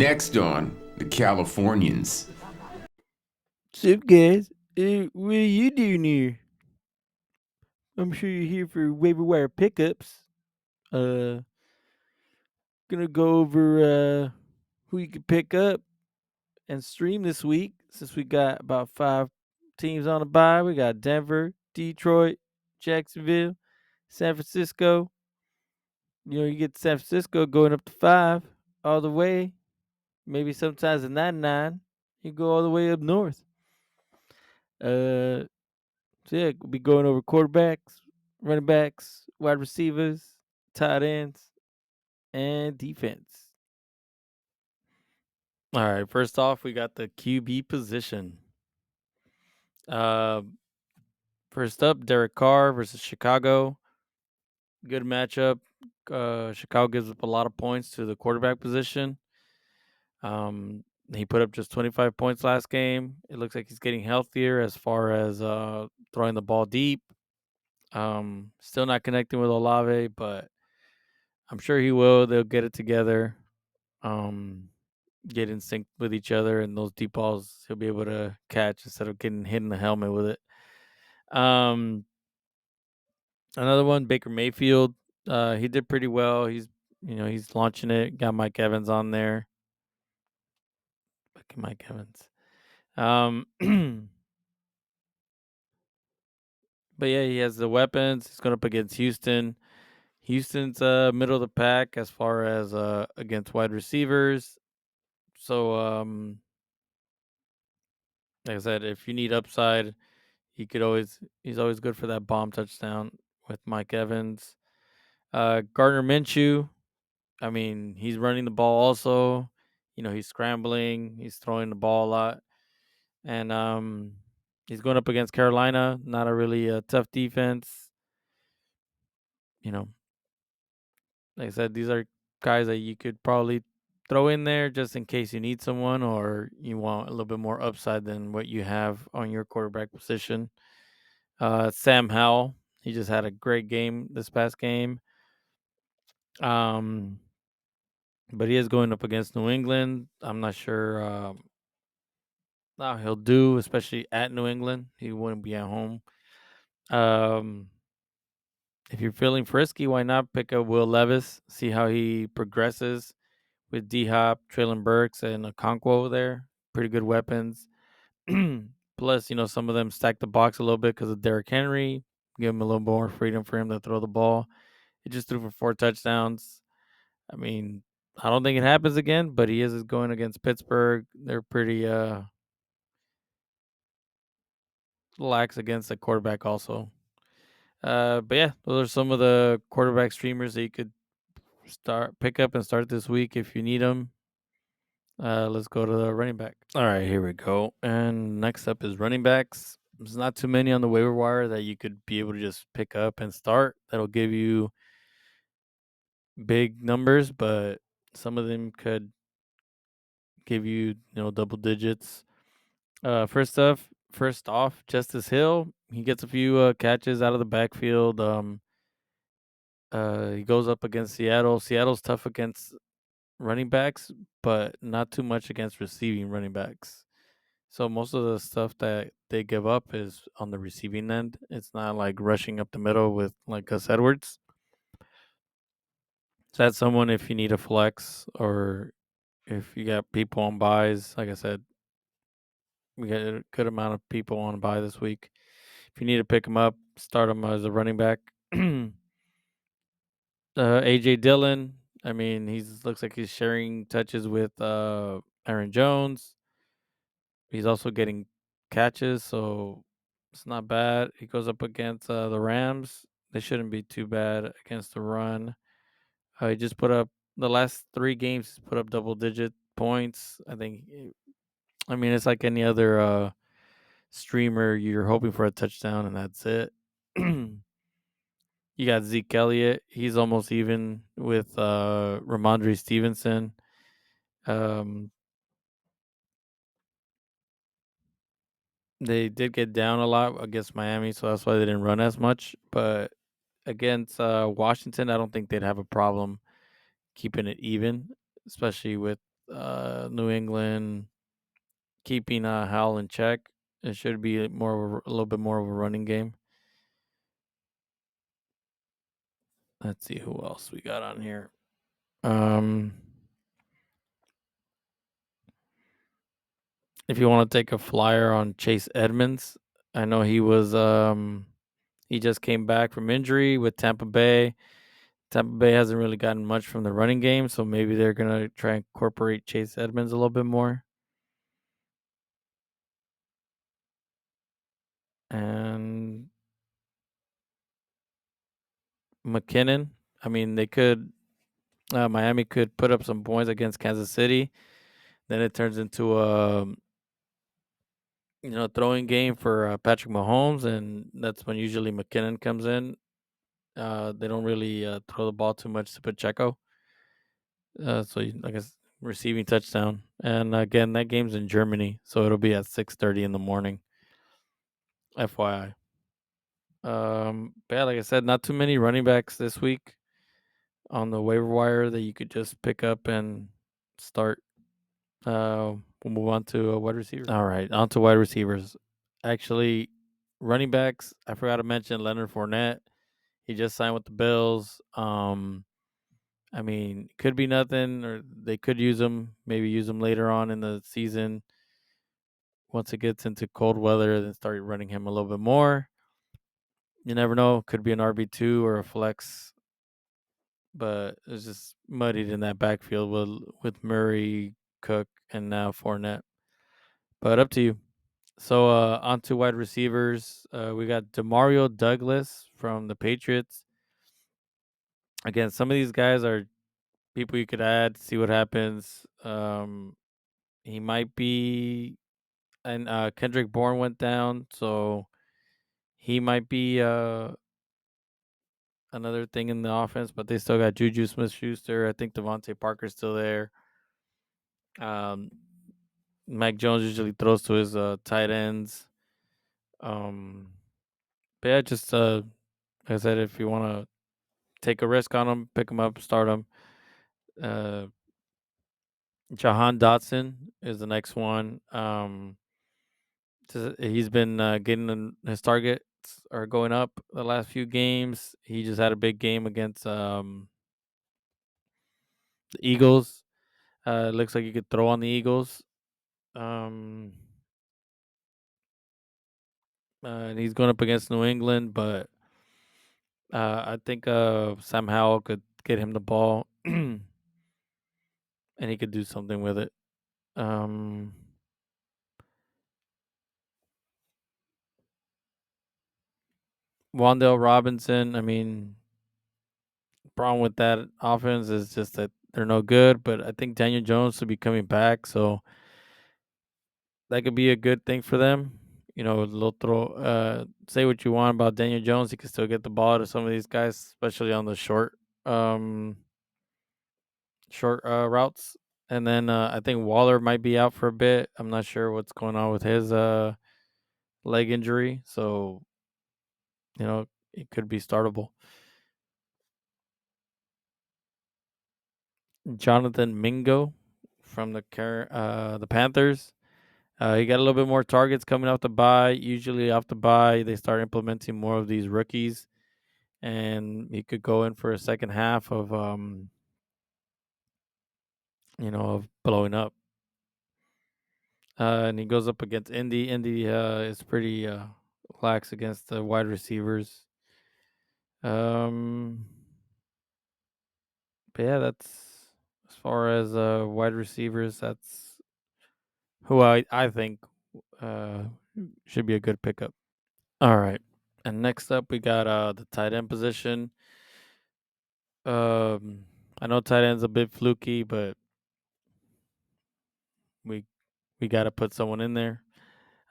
Next on the Californians. Sup, guys? What are you doing here? I'm sure you're here for waiver wire pickups. Uh, gonna go over who you can pick up and stream this week since we got about 5 teams on the bye. We got Denver, Detroit, Jacksonville, San Francisco. You get San Francisco going up to 5 all the way. Maybe sometimes a 9-9. You go all the way up north. Uh, So yeah, we'll be going over quarterbacks, running backs, wide receivers, tight ends, and defense. All right, first off, we got the QB position. Uh, First up, Derek Carr versus Chicago. Good matchup. Chicago gives up a lot of points to the quarterback position. He put up just 25 points last game. It looks like he's getting healthier as far as throwing the ball deep. Still not connecting with Olave, but I'm sure he will. They'll get it together. Um, get in sync with each other, and those deep balls he'll be able to catch instead of getting hit in the helmet with it. Another one, Baker Mayfield. He did pretty well. He's launching it. Got Mike Evans on there. Fucking Mike Evans. But yeah, he has the weapons. He's going up against Houston. Houston's middle of the pack as far as against wide receivers. So like I said, if you need upside, he's always good for that bomb touchdown with Mike Evans. Gardner Minshew, I mean, he's running the ball also. He's scrambling, he's throwing the ball a lot. And he's going up against Carolina, not a really tough defense. You know, like I said, these are guys that you could probably throw in there just in case you need someone or you want a little bit more upside than what you have on your quarterback position. Sam Howell, he just had a great game this past game. Um, but he is going up against New England. I'm not sure how he'll do, especially at New England. He wouldn't be at home. Um, if you're feeling frisky, why not pick up Will Levis? See how he progresses with D Hop, Traylon Burks, and Okonkwo there. Pretty good weapons. Plus, some of them stack the box a little bit because of Derrick Henry. Give him a little more freedom for him to throw the ball. He just threw for 4 touchdowns. I mean, I don't think it happens again, but he is going against Pittsburgh. They're pretty lax against the quarterback also. But yeah, those are some of the quarterback streamers that you could pick up and start this week if you need them. Let's go to the running back. All right, here we go. And next up is running backs. There's not too many on the waiver wire that you could be able to just pick up and start. That'll give you big numbers, but some of them could give you, double digits. First off, Justice Hill. He gets a few catches out of the backfield. He goes up against Seattle. Seattle's tough against running backs, but not too much against receiving running backs. So most of the stuff that they give up is on the receiving end. It's not like rushing up the middle with like Gus Edwards. So that's someone if you need a flex or if you got people on buys. Like I said, we got a good amount of people on buy this week. If you need to pick him up, start him as a running back. AJ Dillon. I mean, he's looks like he's sharing touches with Aaron Jones. He's also getting catches, so it's not bad. He goes up against the Rams. They shouldn't be too bad against the run. He just put up the last 3 games. He's put up double digit points. I mean, it's like any other streamer. You're hoping for a touchdown, and that's it. You got Zeke Elliott. He's almost even with Ramondre Stevenson. Um, they did get down a lot against Miami, so that's why they didn't run as much. But against Washington, I don't think they'd have a problem keeping it even, especially with New England keeping Howell in check. It should be more a little bit more of a running game. Let's see who else we got on here. Um, if you want to take a flyer on Chase Edmonds, I know he just came back from injury with Tampa Bay. Tampa Bay hasn't really gotten much from the running game, so maybe they're gonna try and incorporate Chase Edmonds a little bit more. And McKinnon, I mean, they could Miami could put up some points against Kansas City. Then it turns into a throwing game for Patrick Mahomes, and that's when usually McKinnon comes in. They don't really throw the ball too much to Pacheco, I guess receiving touchdown. And again, that game's in Germany, so it'll be at 6:30 in the morning. FYI. But yeah, like I said, not too many running backs this week on the waiver wire that you could just pick up and start. We'll move on to wide receivers. All right, on to wide receivers. Actually, running backs, I forgot to mention Leonard Fournette. He just signed with the Bills. I mean, could be nothing, or they could use him. Maybe use him later on in the season once it gets into cold weather. Then start running him a little bit more. You never know. Could be an RB2 or a flex, but it's just muddied in that backfield with Murray, Cook, and now Fournette. But up to you. So on to wide receivers. We got Demario Douglas from the Patriots. Again, some of these guys are people you could add, see what happens. He might be, and Kendrick Bourne went down, so he might be another thing in the offense. But they still got Juju Smith-Schuster. I think Devontae Parker's still there. Mac Jones usually throws to his tight ends. But yeah, just like I said, if you want to take a risk on him, pick him up, start him. Uh, Jahan Dotson is the next one. He's been getting his targets are going up the last few games. He just had a big game against the Eagles. It looks like he could throw on the Eagles. Um, and he's going up against New England, but I think Sam Howell could get him the ball, and he could do something with it. Um, Wandale Robinson, I mean, problem with that offense is just that they're no good, but I think Daniel Jones will be coming back, so that could be a good thing for them. They'll say what you want about Daniel Jones, he can still get the ball to some of these guys, especially on the um short routes. And then I think Waller might be out for a bit. I'm not sure what's going on with his leg injury, so it could be startable. Jonathan Mingo from the Panthers. He got a little bit more targets coming off the bye. Usually off the bye, they start implementing more of these rookies, and he could go in for a second half of blowing up. And he goes up against Indy. Indy is pretty lax against the wide receivers. Um, but yeah, that's as far as wide receivers. That's who I think uh, should be a good pickup. All right, and next up we got the tight end position. Um, I know tight end's a bit fluky, but we we got to put someone in there.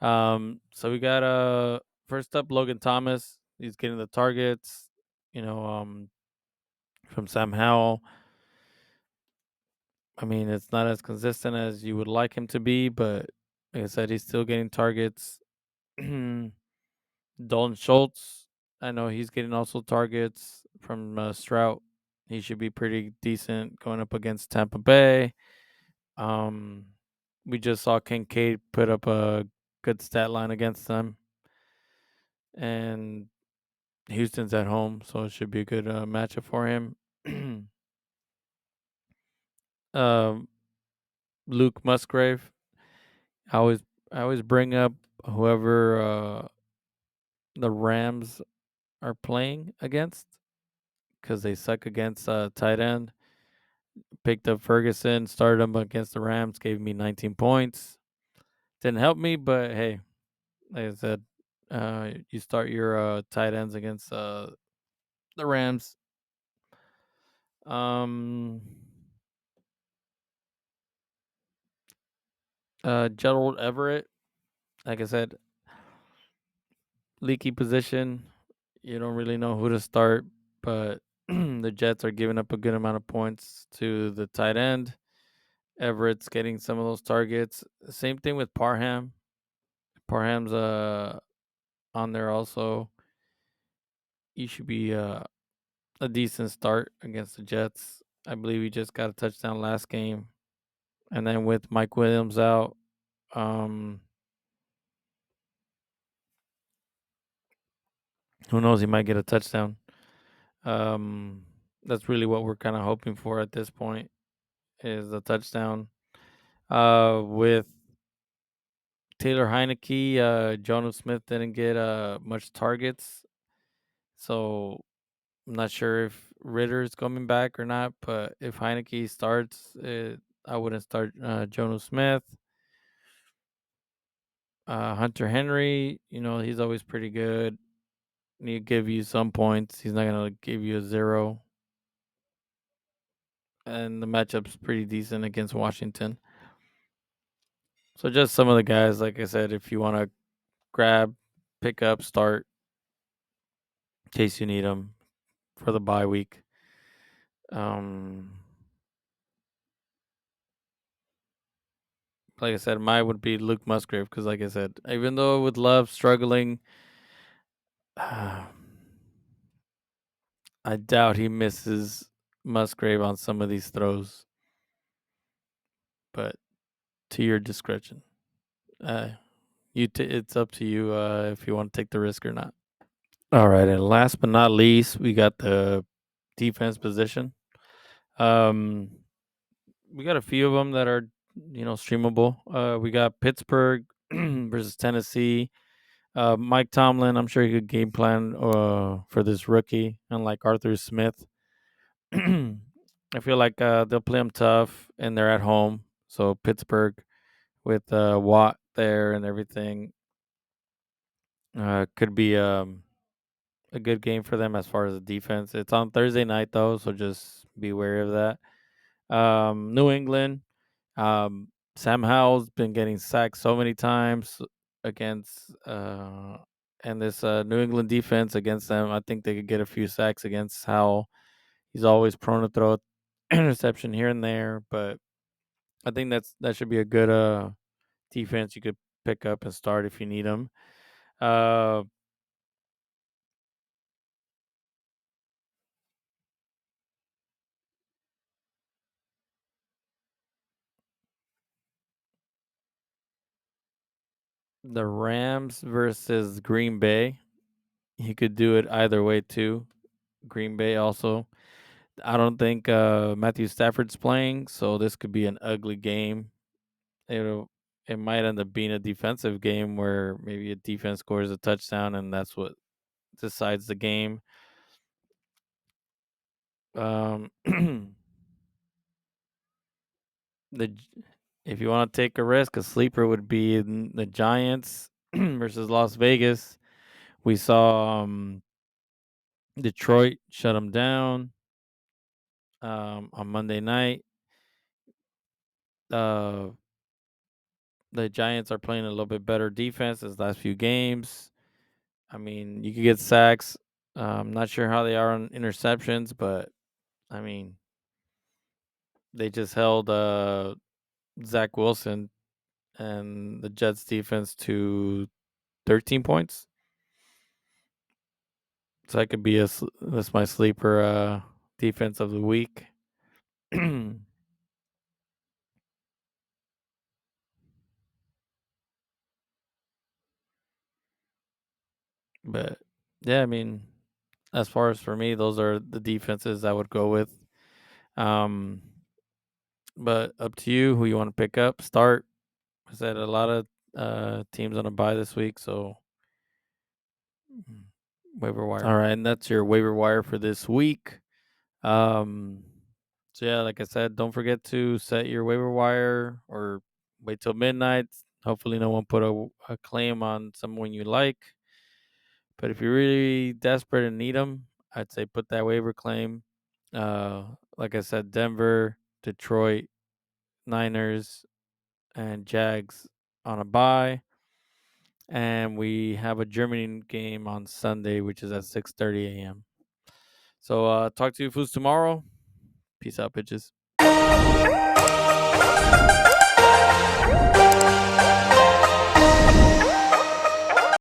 So we got first up Logan Thomas. He's getting the targets, you know, um, from Sam Howell. I mean, it's not as consistent as you would like him to be, but like I said, he's still getting targets. Dalton Schultz, I know he's getting also targets from Stroud. He should be pretty decent going up against Tampa Bay. Um, we just saw Kincaid put up a good stat line against them, and Houston's at home, so it should be a good matchup for him. um, Luke Musgrave. I always I always bring up whoever the Rams are playing against because they suck against tight end. Picked up Ferguson, started him against the Rams, gave me 19 points. Didn't help me, but hey, like I said, you start your tight ends against the Rams. Um, Gerald Everett, like I said, leaky position. You don't really know who to start, but the Jets are giving up a good amount of points to the tight end. Everett's getting some of those targets. Same thing with Parham. Parham's on there also. He should be a decent start against the Jets. I believe he just got a touchdown last game. And then with Mike Williams out, um, who knows? He might get a touchdown. Um, that's really what we're kind of hoping for at this point is a touchdown. With Taylor Heineke, Jonas Smith didn't get much targets, so I'm not sure if Ritter's coming back or not. But if Heineke starts, I wouldn't start Jonas Smith. Hunter Henry, he's always pretty good. He'll give you some points. He's not gonna give you a zero. And the matchup's pretty decent against Washington. So just some of the guys, like I said, if you want to grab, pick up, start in case you need them for the bye week. Um, like I said, mine would be Luke Musgrave because, like I said, even though with Love struggling, I doubt he misses Musgrave on some of these throws. But to your discretion, uh, it's up to you if you want to take the risk or not. All right, and last but not least, we got the defense position. Um, we got a few of them that are streamable. We got Pittsburgh versus Tennessee. Mike Tomlin, I'm sure he could game plan for this rookie, unlike Arthur Smith. I feel like they'll play him tough, and they're at home. So Pittsburgh with Watt there and everything could be a good game for them as far as the defense. It's on Thursday night though, so just be wary of that. New England, Sam Howell's been getting sacked so many times against and this New England defense against them. I think they could get a few sacks against Howell. He's always prone to throw interception here and there, but I think that should be a good defense you could pick up and start if you need them. Uh, the Rams versus Green Bay. He could do it either way too. Green Bay also. I don't think Matthew Stafford's playing, so this could be an ugly game. It'll it might end up being a defensive game where maybe a defense scores a touchdown and that's what decides the game. Um, the if you want to take a risk, a sleeper would be the Giants versus Las Vegas. We saw Detroit shut them down on Monday night. Uh, the Giants are playing a little bit better defense this last few games. I mean, you could get sacks. I'm not sure how they are on interceptions, but I mean, they just held Zach Wilson and the Jets defense to 13 points. So that could be that's my sleeper defense of the week. But yeah, I mean, as far as for me, those are the defenses I would go with. Um, but up to you who you want to pick up. Start. I said a lot of teams on a bye this week, so waiver wire. All right, and that's your waiver wire for this week. So yeah, like I said, don't forget to set your waiver wire or wait till midnight. Hopefully, no one put a claim on someone you like. But if you're really desperate and need them, I'd say put that waiver claim. Like I said, Denver, Detroit, Niners, and Jags on a bye. And we have a Germany game on Sunday, which is at 6:30 a.m. So talk to you fools tomorrow. Peace out, bitches.